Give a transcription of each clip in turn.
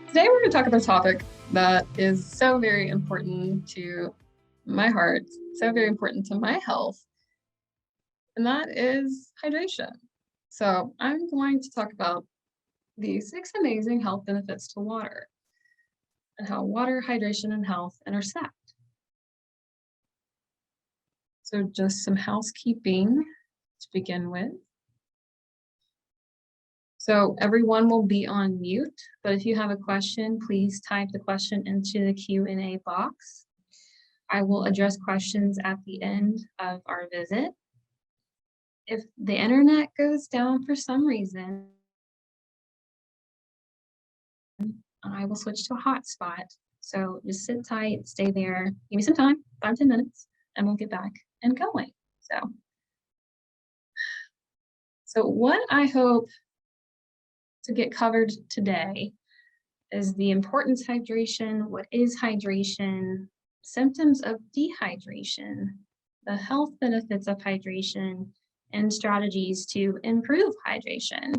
Today we're going to talk about a topic that is so very important to my heart, so very important to my health, and that is hydration. So I'm going to talk about the 6 amazing health benefits to water and how water, hydration, and health intersect. So just some housekeeping to begin with. So everyone will be on mute, but if you have a question, please type the question into the Q&A box. I will address questions at the end of our visit. If the internet goes down for some reason, I will switch to a hotspot. So just sit tight, stay there, give me some time, 5 to 10 minutes, and we'll get back and going. So what I hope to get covered today is the importance of hydration, what is hydration, symptoms of dehydration, the health benefits of hydration, and strategies to improve hydration.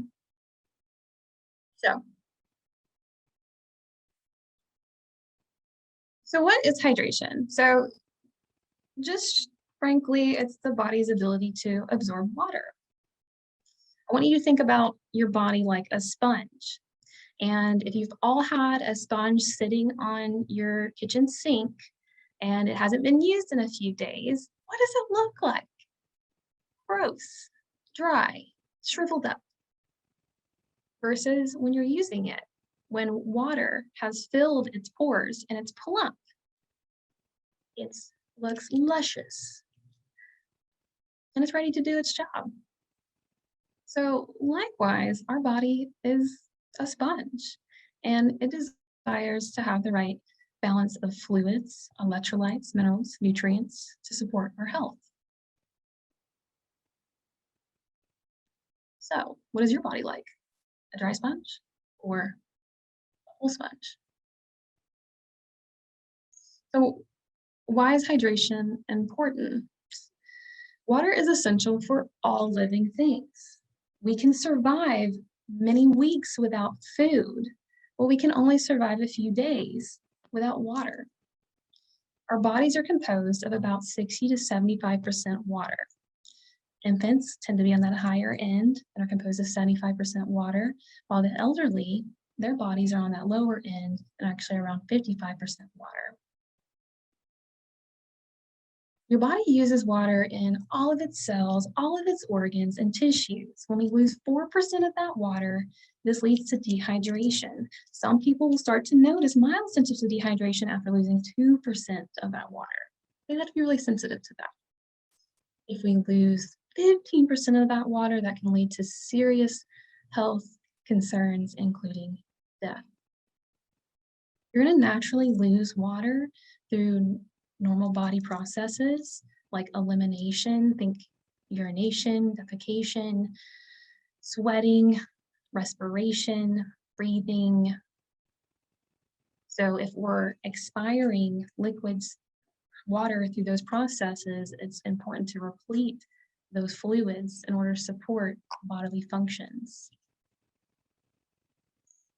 So what is hydration? So just frankly, it's the body's ability to absorb water. I want you to think about your body like a sponge. And if you've all had a sponge sitting on your kitchen sink and it hasn't been used in a few days, what does it look like? Gross, dry, shriveled up. Versus when you're using it, when water has filled its pores and it's plump, it looks luscious and it's ready to do its job. So likewise, our body is a sponge and it desires to have the right balance of fluids, electrolytes, minerals, nutrients to support our health. So what is your body like? A dry sponge or a whole sponge? So why is hydration important? Water is essential for all living things. We can survive many weeks without food, but we can only survive a few days without water. Our bodies are composed of about 60 to 75% water. Infants tend to be on that higher end and are composed of 75% water, while the elderly, their bodies are on that lower end and actually around 55% water. Your body uses water in all of its cells, all of its organs and tissues. When we lose 4% of that water, this leads to dehydration. Some people will start to notice mild symptoms of dehydration after losing 2% of that water. They have to be really sensitive to that. If we lose 15% of that water, that can lead to serious health concerns, including death. You're going to naturally lose water through normal body processes like elimination, think urination, defecation, sweating, respiration, breathing. So if we're expiring liquids, water through those processes, it's important to replete those fluids in order to support bodily functions.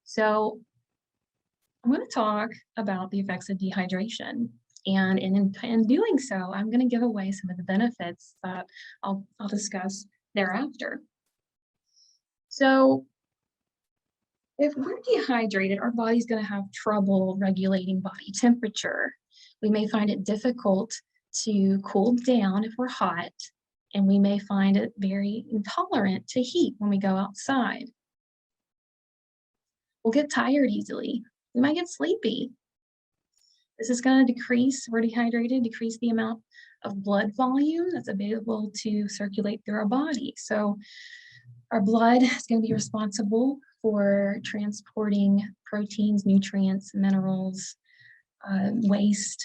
So I'm going to talk about the effects of dehydration. And in doing so, I'm going to give away some of the benefits that I'll discuss thereafter. So if we're dehydrated, our body's going to have trouble regulating body temperature. We may find it difficult to cool down if we're hot, and we may find it very intolerant to heat when we go outside. We'll get tired easily. We might get sleepy. This is going to decrease, we're dehydrated, decrease the amount of blood volume that's available to circulate through our body. So our blood is going to be responsible for transporting proteins, nutrients, minerals, waste,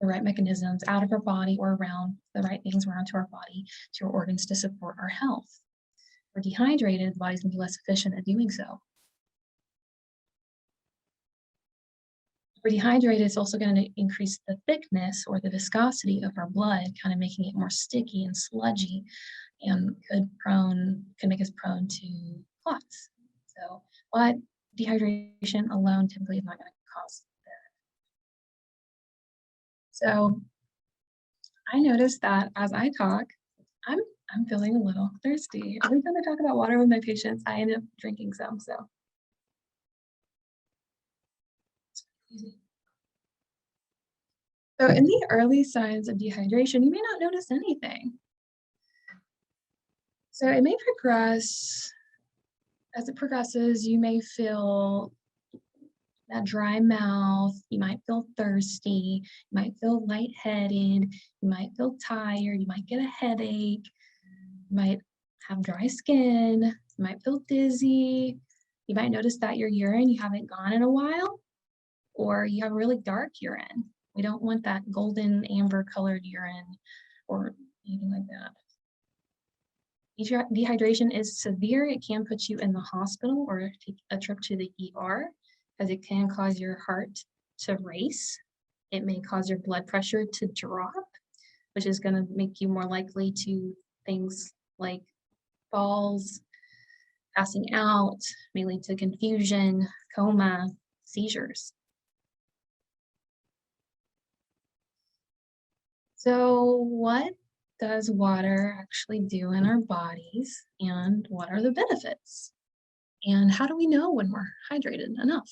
the right mechanisms out of our body or around, the right things around to our body, to our organs to support our health. If we're dehydrated, the body's going to be less efficient at doing so. If we're dehydrated, it's also going to increase the thickness or the viscosity of our blood, kind of making it more sticky and sludgy, and could make us prone to clots. So, but Dehydration alone typically is not going to cause that. So I noticed that as I talk, I'm I'm feeling a little thirsty. Every time I talk about water with my patients, I end up drinking some. So easy. So in the early signs of dehydration, you may not notice anything. So it may progress. As it progresses, you may feel that dry mouth, you might feel thirsty, you might feel lightheaded, you might feel tired, you might get a headache, you might have dry skin, you might feel dizzy, you might notice that your urine you haven't gone in a while, or you have really dark urine. We don't want that golden amber colored urine or anything like that. Dehydration is severe. It can put you in the hospital or take a trip to the ER because it can cause your heart to race. It may cause your blood pressure to drop, which is going to make you more likely to things like falls, passing out, may lead to confusion, coma, seizures. So what does water actually do in our bodies, and what are the benefits? And how do we know when we're hydrated enough?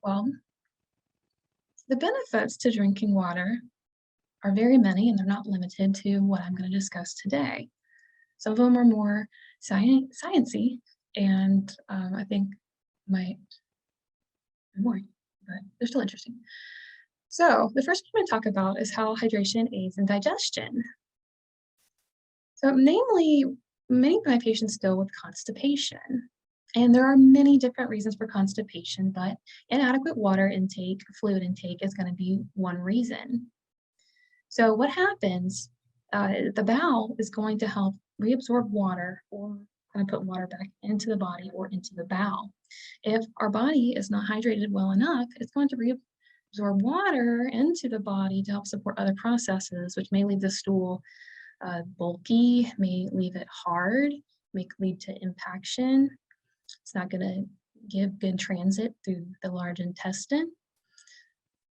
Well, the benefits to drinking water are very many, and they're not limited to what I'm going to discuss today. Some of them are more sciencey, and I think might be boring, but they're still interesting. So the first one I'm going to talk about is how hydration aids in digestion. So namely, many of my patients deal with constipation. And there are many different reasons for constipation, but inadequate water intake, fluid intake is going to be one reason. So what happens, the bowel is going to help reabsorb water or kind of put water back into the body or into the bowel. If our body is not hydrated well enough, it's going to reabsorb water into the body to help support other processes, which may leave the stool bulky, may leave it hard, may lead to impaction. It's not going to give good transit through the large intestine.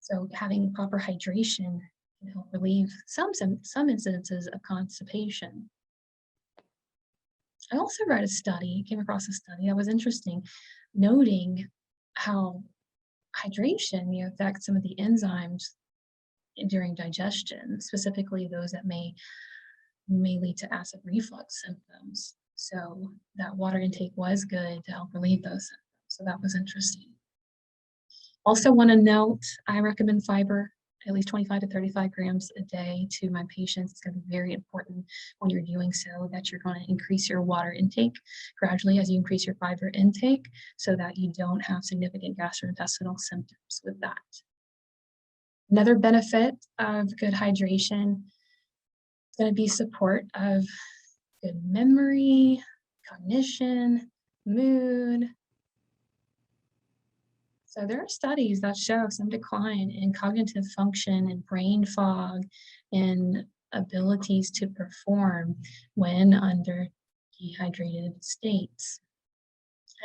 So having proper hydration can help relieve some incidences of constipation. I also read a study, came across a study that was interesting, noting how hydration may affect some of the enzymes during digestion, specifically those that may lead to acid reflux symptoms. So that water intake was good to help relieve those symptoms. So that was interesting. Also want to note, I recommend fiber, at least 25 to 35 grams a day to my patients. It's going to be very important when you're doing so that you're going to increase your water intake gradually as you increase your fiber intake so that you don't have significant gastrointestinal symptoms with that. Another benefit of good hydration is going to be support of good memory, cognition, mood. So there are studies that show some decline in cognitive function and brain fog and abilities to perform when under dehydrated states.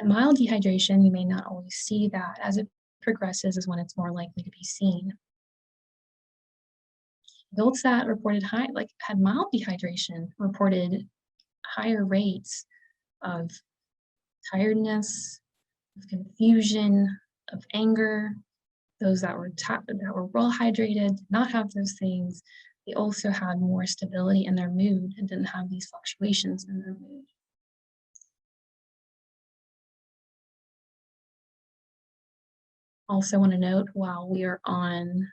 At mild dehydration, you may not always see that. As it progresses is when it's more likely to be seen. Adults that reported had mild dehydration reported higher rates of tiredness, of confusion, of anger. Those that were well hydrated did not have those things. They also had more stability in their mood and didn't have these fluctuations in their mood. Also want to note while we are on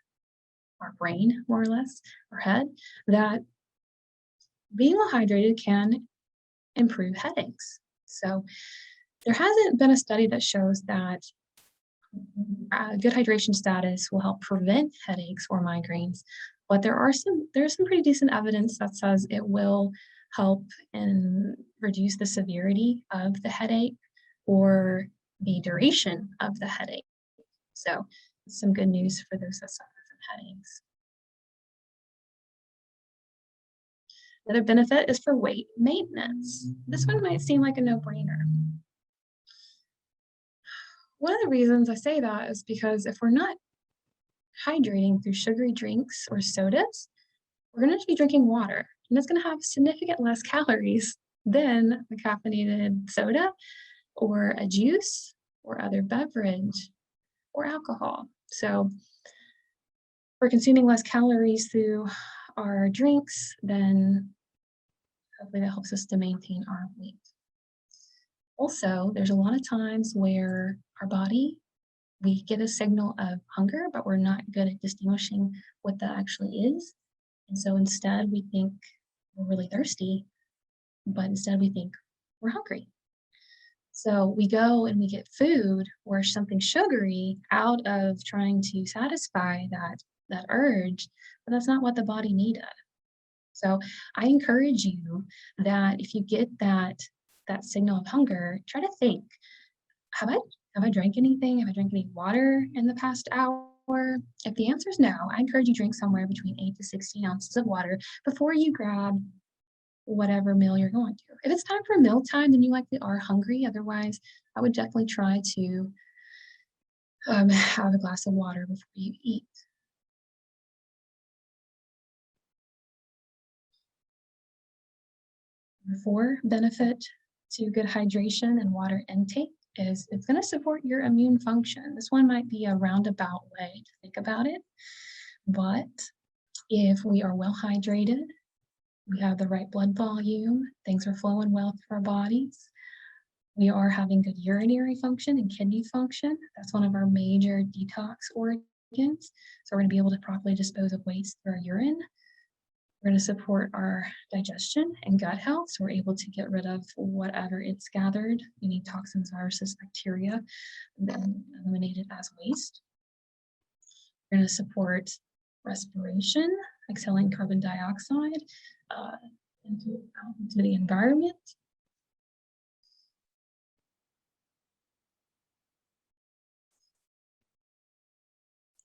our brain, more or less, our head, that being well hydrated can improve headaches. So there hasn't been a study that shows that good hydration status will help prevent headaches or migraines, but there's some pretty decent evidence that says it will help and reduce the severity of the headache or the duration of the headache. So some good news for those that suffer from headaches. Another benefit is for weight maintenance. This one might seem like a no-brainer. One of the reasons I say that is because if we're not hydrating through sugary drinks or sodas, we're going to be drinking water, and it's going to have significant less calories than a caffeinated soda or a juice or other beverage or alcohol. So we're consuming less calories through our drinks, then hopefully that helps us to maintain our weight. Also, there's a lot of times where our body, we get a signal of hunger, but we're not good at distinguishing what that actually is. And so instead, we think we're really thirsty, but instead we think we're hungry. So we go and we get food or something sugary out of trying to satisfy that urge, but that's not what the body needed. So I encourage you that if you get that signal of hunger, try to think, have I have I drank anything? Have I drank any water in the past hour? If the answer is no, I encourage you to drink somewhere between 8 to 16 ounces of water before you grab whatever meal you're going to. If it's time for mealtime, then you likely are hungry. Otherwise, I would definitely try to have a glass of water before you eat. Number 4 benefit to good hydration and water intake is it's going to support your immune function. This one might be a roundabout way to think about it, but if we are well hydrated, we have the right blood volume, things are flowing well through our bodies, we are having good urinary function and kidney function. That's one of our major detox organs. So we're going to be able to properly dispose of waste through our urine. We're going to support our digestion and gut health, so we're able to get rid of whatever it's gathered, any toxins, viruses, bacteria, and then eliminate it as waste. We're going to support respiration, exhaling carbon dioxide into the environment.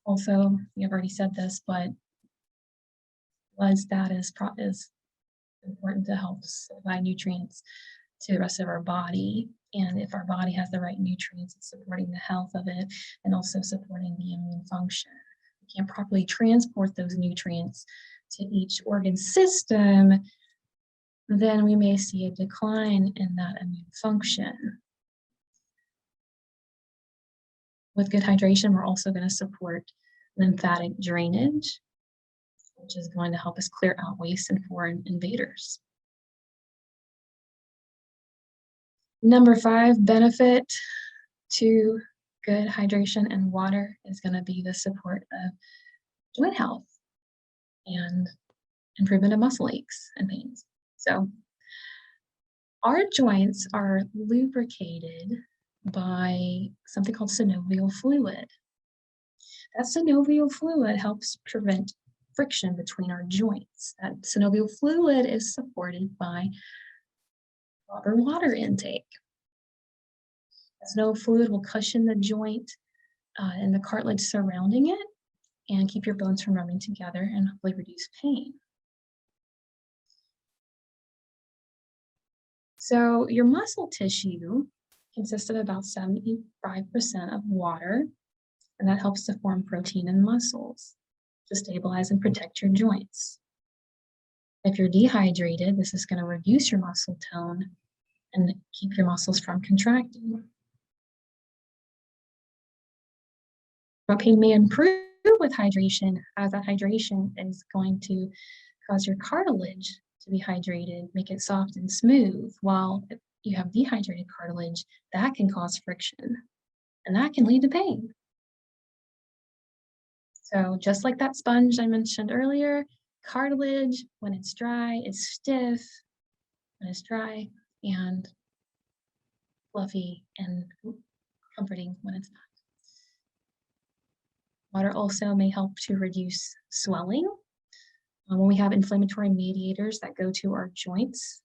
Also, we have already said this, but blood status is important to help supply nutrients to the rest of our body. And if our body has the right nutrients, it's supporting the health of it and also supporting the immune function. We can't properly transport those nutrients to each organ system, then we may see a decline in that immune function. With good hydration, we're also going to support lymphatic drainage, which is going to help us clear out waste and foreign invaders. Number 5 benefit to good hydration and water is going to be the support of joint health and improvement of muscle aches and pains. So our joints are lubricated by something called synovial fluid. That synovial fluid helps prevent friction between our joints. That synovial fluid is supported by proper water intake. That synovial fluid will cushion the joint and the cartilage surrounding it and keep your bones from rubbing together and hopefully reduce pain. So your muscle tissue consists of about 75% of water, and that helps to form protein in muscles to stabilize and protect your joints. If you're dehydrated, this is going to reduce your muscle tone and keep your muscles from contracting. But pain may improve with hydration, as that hydration is going to cause your cartilage to be hydrated, make it soft and smooth, while if you have dehydrated cartilage, that can cause friction, and that can lead to pain. So just like that sponge I mentioned earlier, cartilage, when it's dry, is stiff, when it's dry, and fluffy and comforting when it's not. Water also may help to reduce swelling. When we have inflammatory mediators that go to our joints,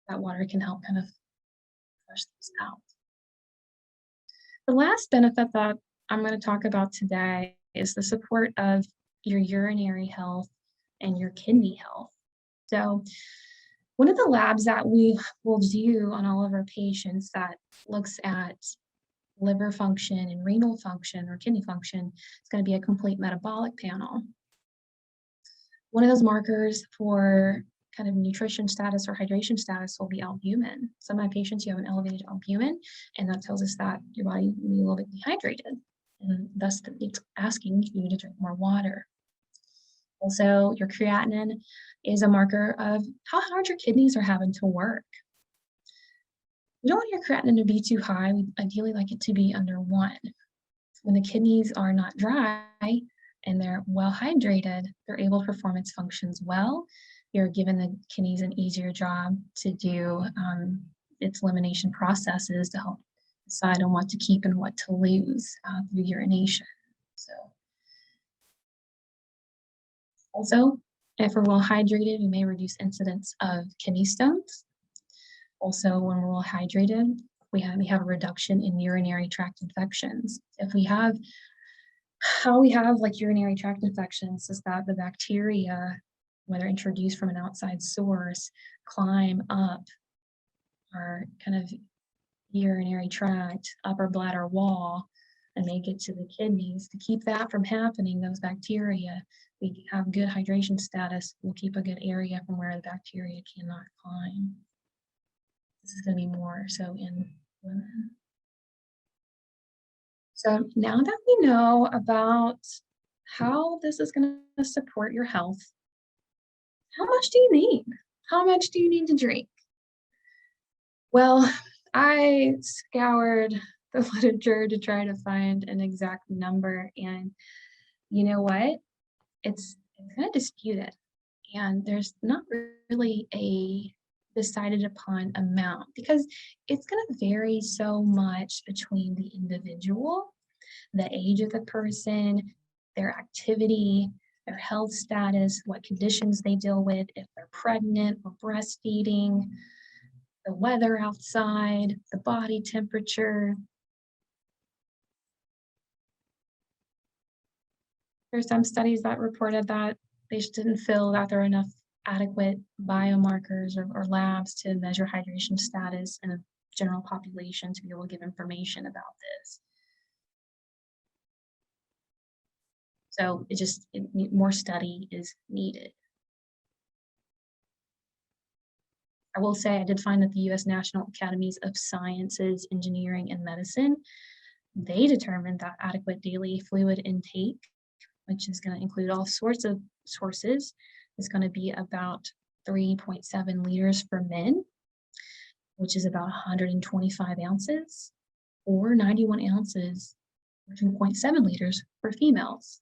that water can help kind of flush those out. The last benefit that I'm going to talk about today is the support of your urinary health and your kidney health. So one of the labs that we will do on all of our patients that looks at liver function and renal function or kidney function. It's going to be a complete metabolic panel. One of those markers for kind of nutrition status or hydration status will be albumin. Some of my patients, you have an elevated albumin, and that tells us that your body may be a little bit dehydrated, and thus it's asking you to drink more water. Also, your creatinine is a marker of how hard your kidneys are having to work. You don't want your creatinine to be too high. We ideally like it to be under 1. When the kidneys are not dry and they're well hydrated, they're able to perform its functions well. You're giving the kidneys an easier job to do its elimination processes to help decide on what to keep and what to lose through urination. So, also, if we're well hydrated, we may reduce incidence of kidney stones. Also, when we're well hydrated, we have a reduction in urinary tract infections. If we have, how we have like urinary tract infections is that the bacteria, whether introduced from an outside source, climb up our kind of urinary tract, upper bladder wall, and they get to the kidneys. To keep that from happening, those bacteria, we have good hydration status, we'll keep a good area from where the bacteria cannot climb. This is going to be more so in women. So now that we know about how this is going to support your health, how much do you need? How much do you need to drink? Well, I scoured the literature to try to find an exact number, and you know what? It's kind of disputed, and there's not really a decided upon amount because it's going to vary so much between the individual, the age of the person, their activity, their health status, what conditions they deal with, if they're pregnant or breastfeeding, the weather outside, the body temperature. There's some studies that reported that they just didn't feel that there were enough adequate biomarkers or labs to measure hydration status in a general population to be able to give information about this. So more study is needed. I will say I did find that the U.S. National Academies of Sciences, Engineering, and Medicine, they determined that adequate daily fluid intake, which is going to include all sorts of sources, is going to be about 3.7 liters for men, which is about 125 ounces, or 91 ounces, or 2.7 liters for females.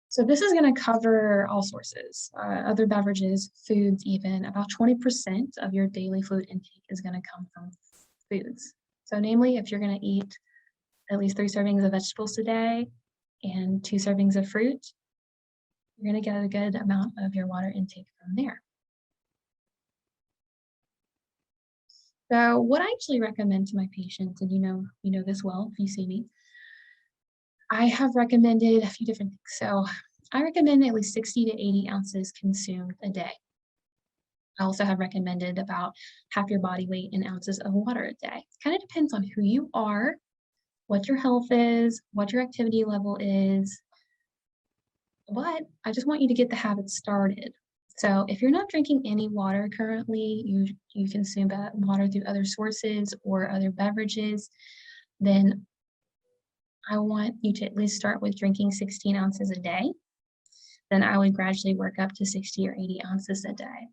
So this is going to cover all sources, other beverages, foods even. About 20% of your daily fluid intake is going to come from foods. So namely, if you're going to eat at least 3 servings of vegetables a day and 2 servings of fruit, you're going to get a good amount of your water intake from there. So what I actually recommend to my patients, and you know this well if you see me, I have recommended a few different things. So I recommend at least 60 to 80 ounces consumed a day. I also have recommended about half your body weight in ounces of water a day. It kind of depends on who you are, what your health is, what your activity level is, but I just want you to get the habit started. So if you're not drinking any water currently, you consume water through other sources or other beverages, then I want you to at least start with drinking 16 ounces a day. Then I would gradually work up to 60 or 80 ounces a day.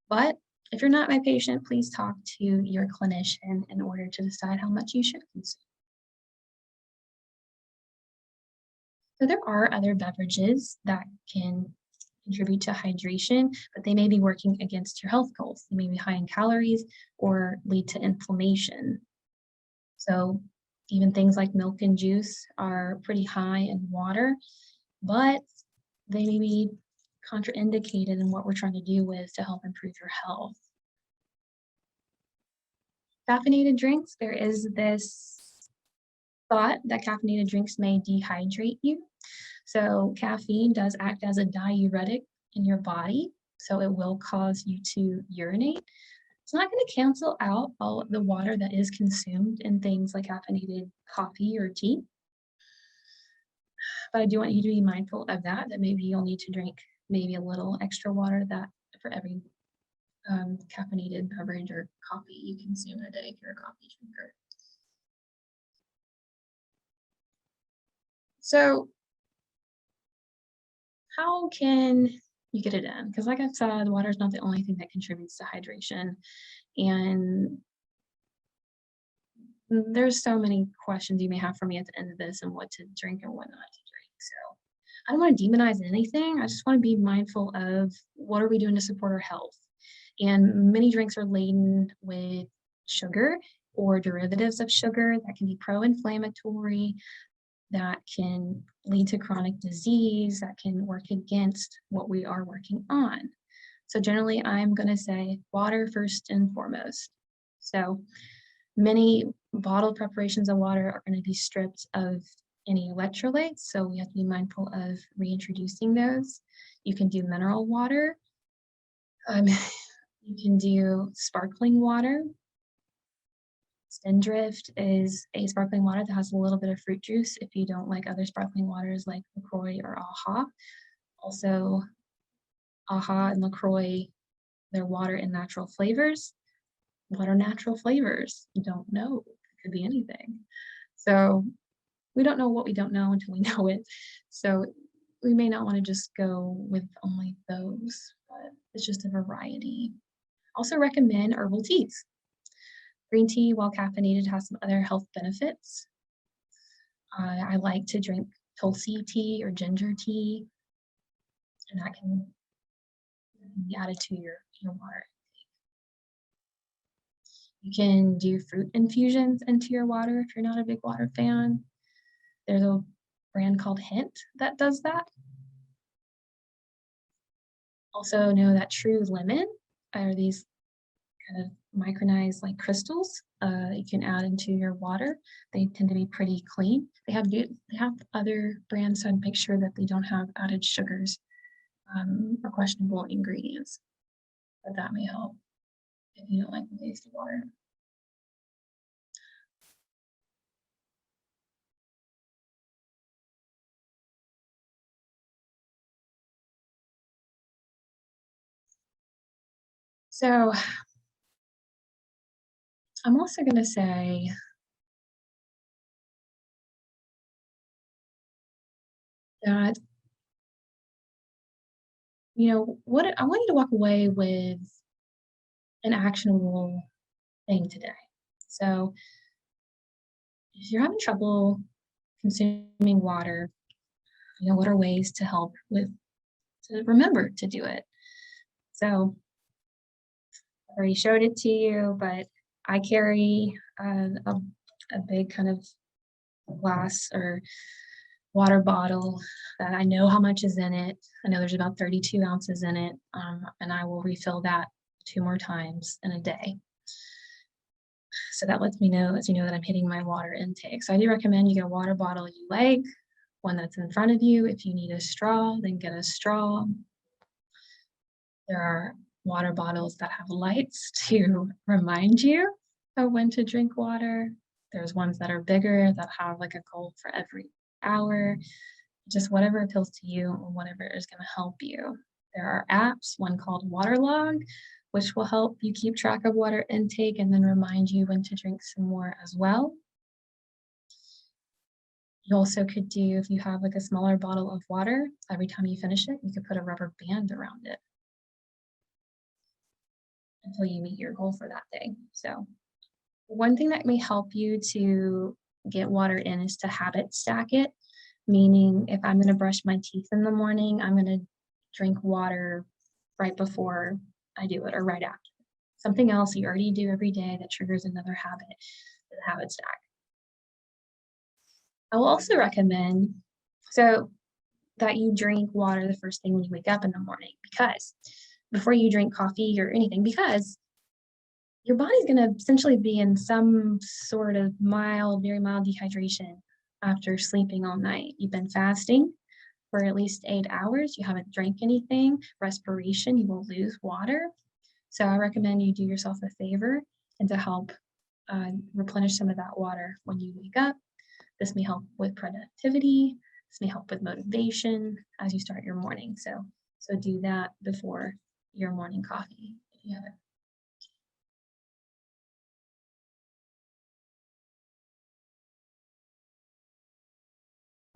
But if you're not my patient, please talk to your clinician in order to decide how much you should consume. So there are other beverages that can contribute to hydration, but they may be working against your health goals. They may be high in calories or lead to inflammation. So even things like milk and juice are pretty high in water, but they may be contraindicated in what we're trying to do with to help improve your health. Caffeinated drinks, there is this thought that caffeinated drinks may dehydrate you. So caffeine does act as a diuretic in your body, so it will cause you to urinate. It's not going to cancel out all of the water that is consumed in things like caffeinated coffee or tea, but I do want you to be mindful of that, that maybe you'll need to drink maybe a little extra water that for every caffeinated beverage or coffee you consume a day if you're a coffee drinker. So how can you get it in? Because like I've said, water is not the only thing that contributes to hydration. And there's so many questions you may have for me at the end of this and what to drink and what not to drink. So I don't want to demonize anything. I just want to be mindful of what are we doing to support our health. And many drinks are laden with sugar or derivatives of sugar that can be pro-inflammatory, that can lead to chronic disease, that can work against what we are working on. So generally, I'm going to say water first and foremost. So many bottled preparations of water are going to be stripped of any electrolytes, so we have to be mindful of reintroducing those. You can do mineral water. You can do sparkling water. Spindrift is a sparkling water that has a little bit of fruit juice if you don't like other sparkling waters like LaCroix or AHA. Also, AHA and LaCroix, they're water and natural flavors. What are natural flavors? You don't know. It could be anything. So we don't know what we don't know until we know it. So we may not want to just go with only those, but it's just a variety. Also recommend herbal teas. Green tea, while caffeinated, has some other health benefits. I like to drink tulsi tea or ginger tea, and that can be added to your water. You can do fruit infusions into your water if you're not a big water fan. There's a brand called Hint that does that. Also know that True Lemon are these kind of micronized like crystals you can add into your water. They tend to be pretty clean. They have other brands, so I'd make sure that they don't have added sugars or questionable ingredients, but that may help if you don't like the taste of water. So I'm also going to say that, what I want you to walk away with an actionable thing today. So if you're having trouble consuming water, what are ways to help to remember to do it? So I already showed it to you, but I carry a big kind of glass or water bottle that I know how much is in it. I know there's about 32 ounces in it, and I will refill that 2 more times in a day. So that lets you know that I'm hitting my water intake. So I do recommend you get a water bottle you like, one that's in front of you. If you need a straw, then get a straw. There are water bottles that have lights to remind you of when to drink water. There's ones that are bigger that have like a goal for every hour. Just whatever appeals to you or whatever is going to help you. There are apps, one called Waterlog, which will help you keep track of water intake and then remind you when to drink some more as well. You also could do, if you have like a smaller bottle of water, every time you finish it, you could put a rubber band around it until you meet your goal for that day. So one thing that may help you to get water in is to habit stack it, meaning if I'm going to brush my teeth in the morning, I'm going to drink water right before I do it or right after. Something else you already do every day that triggers another habit is a habit stack. I will also recommend that you drink water the first thing when you wake up in the morning, because before you drink coffee or anything, because your body's going to essentially be in some sort of very mild dehydration after sleeping all night. You've been fasting for at least 8 hours. You haven't drank anything. Respiration, you will lose water. So I recommend you do yourself a favor and to help replenish some of that water when you wake up. This may help with productivity. This may help with motivation as you start your morning. So do that before your morning coffee if you have it.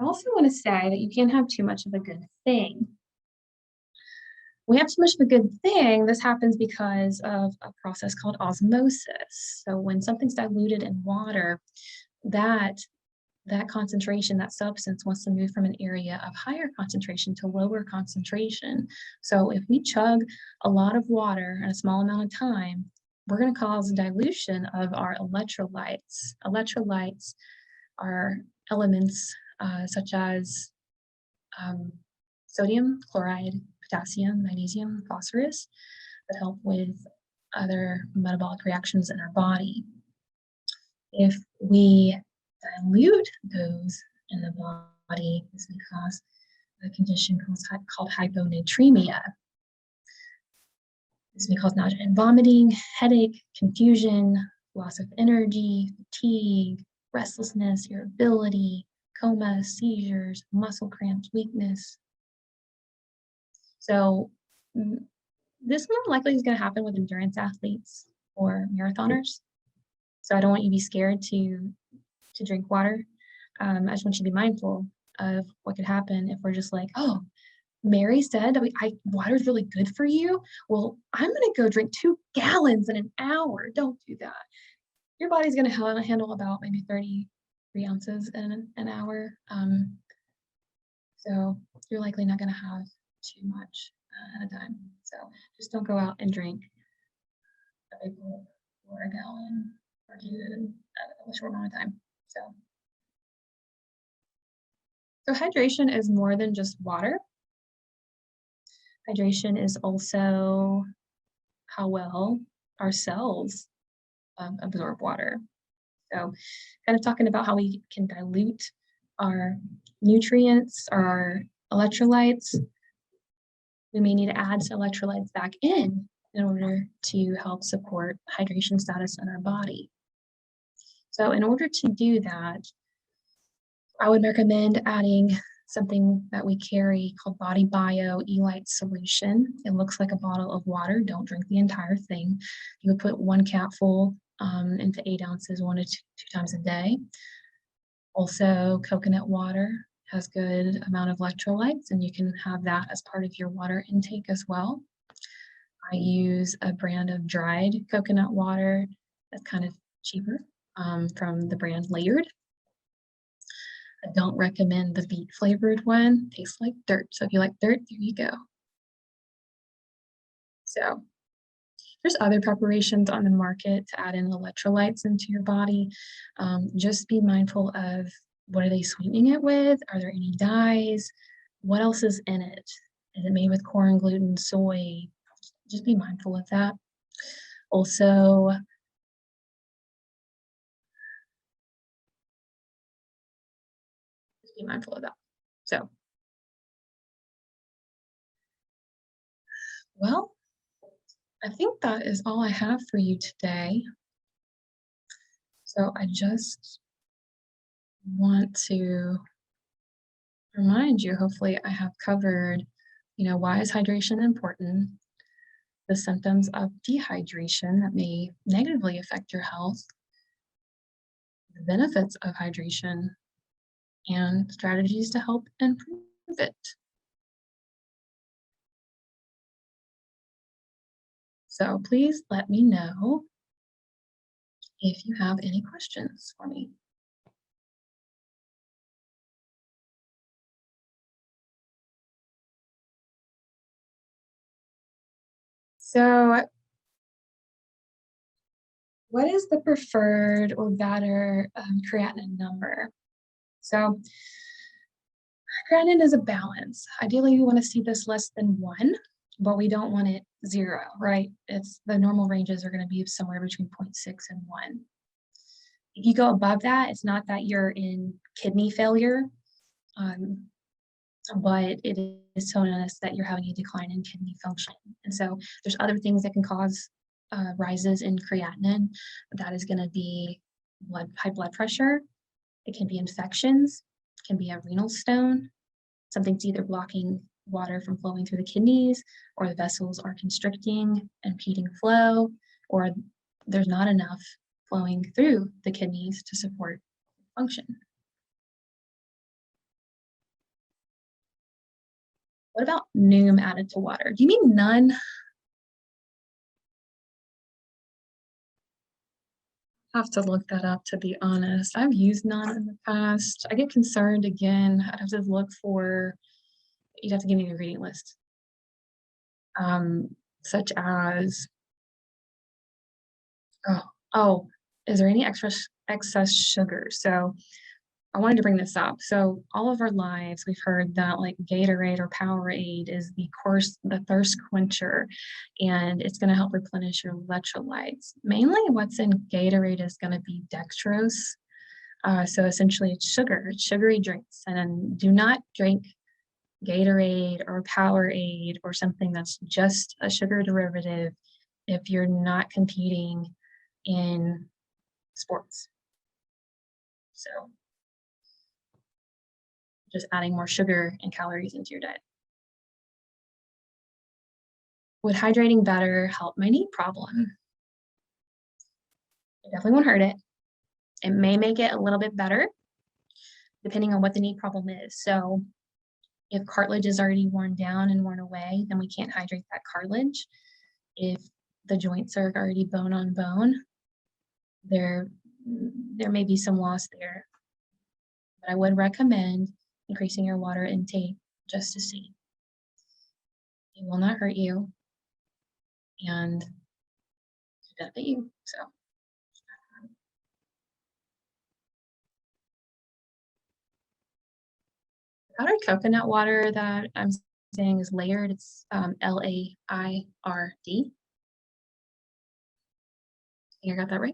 I also want to say that you can't have too much of a good thing. When we have too much of a good thing, this happens because of a process called osmosis. So when something's diluted in water, that that concentration, that substance wants to move from an area of higher concentration to lower concentration. So if we chug a lot of water in a small amount of time, we're going to cause dilution of our electrolytes. Electrolytes are elements such as um, sodium, chloride, potassium, magnesium, phosphorus that help with other metabolic reactions in our body. If we dilute those in the body, this may cause a condition called hyponatremia. This may cause nausea and vomiting, headache, confusion, loss of energy, fatigue, restlessness, irritability, coma, seizures, muscle cramps, weakness. So this more likely is going to happen with endurance athletes or marathoners. So I don't want you to be scared to drink water. I just want you to be mindful of what could happen if we're just like, oh, Mary said that water is really good for you. Well, I'm going to go drink 2 gallons in an hour. Don't do that. Your body's going to handle about maybe 33 ounces in an hour. So you're likely not going to have too much at a time. So just don't go out and drink a big bowl or a gallon or do it in a short amount of time. So hydration is more than just water. Hydration is also how well our cells absorb water. So kind of talking about how we can dilute our nutrients, our electrolytes. We may need to add some electrolytes back in order to help support hydration status in our body. So in order to do that, I would recommend adding something that we carry called Body Bio Elite Solution. It looks like a bottle of water. Don't drink the entire thing. You would put 1 capful into 8 ounces 1 to 2 times a day. Also, coconut water has good amount of electrolytes, and you can have that as part of your water intake as well. I use a brand of dried coconut water that's kind of cheaper from the brand Layered. I don't recommend the beet flavored one. Tastes like dirt. So if you like dirt, there you go. So there's other preparations on the market to add in electrolytes into your body. Just be mindful of what are they sweetening it with? Are there any dyes? What else is in it? Is it made with corn, gluten, soy? Just be mindful of that. Also, just be mindful of that. So, well, I think that is all I have for you today. So I just want to remind you, hopefully I have covered, why is hydration important, the symptoms of dehydration that may negatively affect your health, the benefits of hydration, and strategies to help improve it. So please let me know if you have any questions for me. So what is the preferred or better creatinine number? So creatinine is a balance. Ideally, we want to see this less than 1, but we don't want it 0, right? It's the normal ranges are going to be somewhere between 0.6 and 1. If you go above that, it's not that you're in kidney failure. but it is telling us that you're having a decline in kidney function. And so there's other things that can cause rises in creatinine. That is going to be high blood pressure. It can be infections. It can be a renal stone. Something's either blocking water from flowing through the kidneys, or the vessels are constricting, impeding flow, or there's not enough flowing through the kidneys to support function. What about Noom added to water? Do you mean none? I have to look that up, to be honest. I've used none in the past. I get concerned again. I'd have to look for, you'd have to give me the ingredient list. Such as, oh, is there any excess sugar? So I wanted to bring this up. So all of our lives, we've heard that like Gatorade or Powerade is the thirst quencher, and it's going to help replenish your electrolytes. Mainly what's in Gatorade is going to be dextrose. So essentially it's sugar, it's sugary drinks. And then do not drink Gatorade or Powerade or something that's just a sugar derivative if you're not competing in sports. So just adding more sugar and calories into your diet. Would hydrating better help my knee problem? It definitely won't hurt it. It may make it a little bit better, depending on what the knee problem is. So if cartilage is already worn down and worn away, then we can't hydrate that cartilage. If the joints are already bone on bone, there may be some loss there. But I would recommend increasing your water intake just to see. It will not hurt you and benefit you. So powdered coconut water that I'm saying is layered. It's LAIRD. I think I got that right.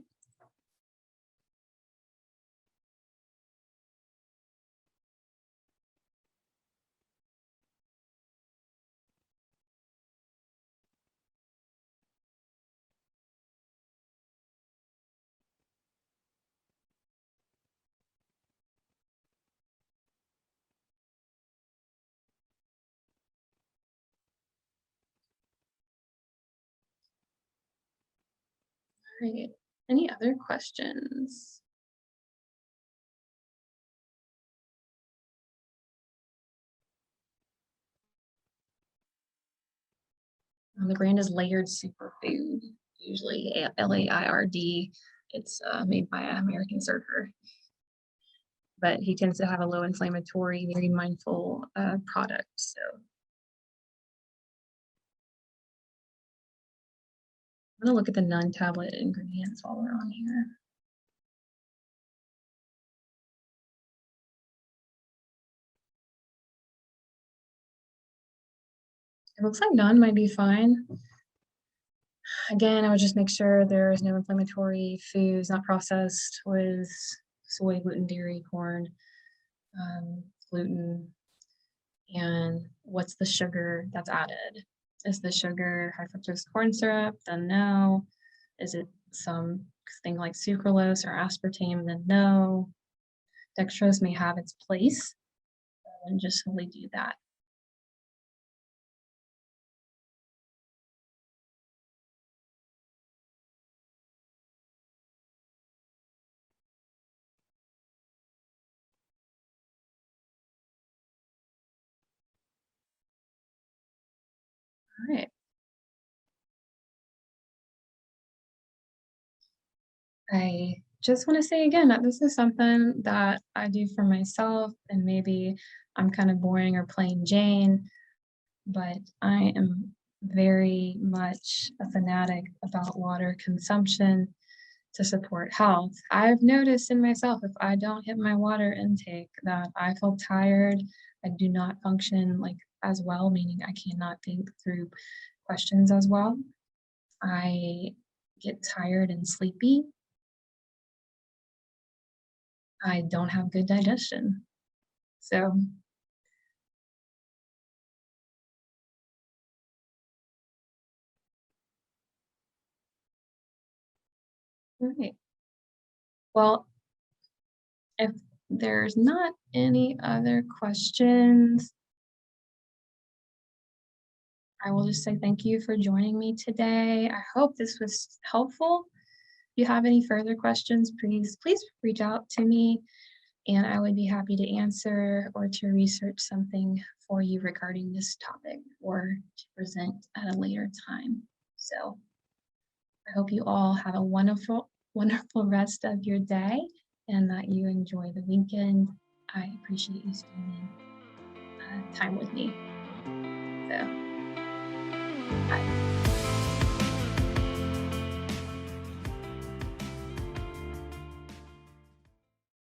All right. Any other questions? The brand is Layered Superfood, usually LAIRD. It's made by an American surfer, but he tends to have a low inflammatory, very mindful product. So I'm gonna look at the non-tablet ingredients while we're on here. It looks like none might be fine. Again, I would just make sure there is no inflammatory foods, not processed with soy, gluten, dairy, corn, gluten, and what's the sugar that's added? Is the sugar high fructose corn syrup? Then no. Is it something like sucralose or aspartame? Then no. Dextrose may have its place, and just simply do that. All right. I just want to say again that this is something that I do for myself, and maybe I'm kind of boring or plain Jane, but I am very much a fanatic about water consumption to support health. I've noticed in myself, if I don't hit my water intake, that I feel tired. I do not function like as well, meaning I cannot think through questions as well. I get tired and sleepy. I don't have good digestion. So All right. Well, if there's not any other questions, I will just say thank you for joining me today. I hope this was helpful. If you have any further questions, please reach out to me and I would be happy to answer or to research something for you regarding this topic or to present at a later time. So I hope you all have a wonderful, wonderful rest of your day and that you enjoy the weekend. I appreciate you spending time with me. So, bye.